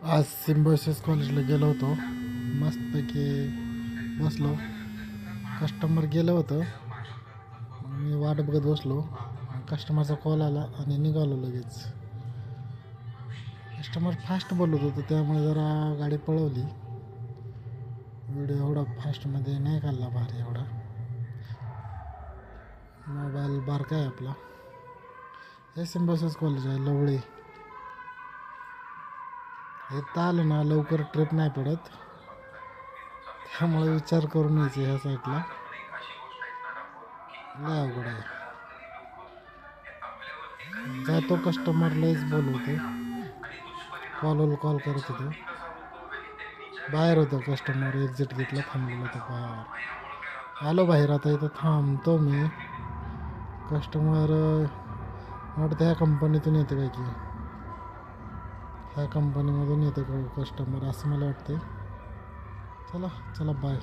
आज सिम्बायोसिस कॉलेजला गेलो होतो. मस्तपैकी बसलो. कस्टमर गेलं होतं. मग मी वाट बघत बसलो. कस्टमरचा कॉल आला आणि निघालो लगेच. कस्टमर फास्ट बोलत होतं, त्यामुळे जरा गाडी पळवली. व्हिडिओ एवढा फास्टमध्ये नाही काढला भारी एवढा. मोबाईल बारका आहे आपला. हे सिम्बायोसिस कॉलेज आहे लवळे. इथं आलं ना लवकर ट्रिप नाही पडत, त्यामुळे विचार करून यायचं ह्या साईडला. लय अवघड आहे. जातो कस्टमर लयच बोलवतो. कॉल करत होतो. बाहेर होतं कस्टमर, एक्झिट घेतला, थांबलेलं होतं बाहेर. आलो बाहेर, आता इथं थांबतो मी. कस्टमर वाटतं ह्या कंपनीतून येतं काय की, ह्या कंपनीमधून येतं कस्टमर असं मला वाटतं. चला चला बाय.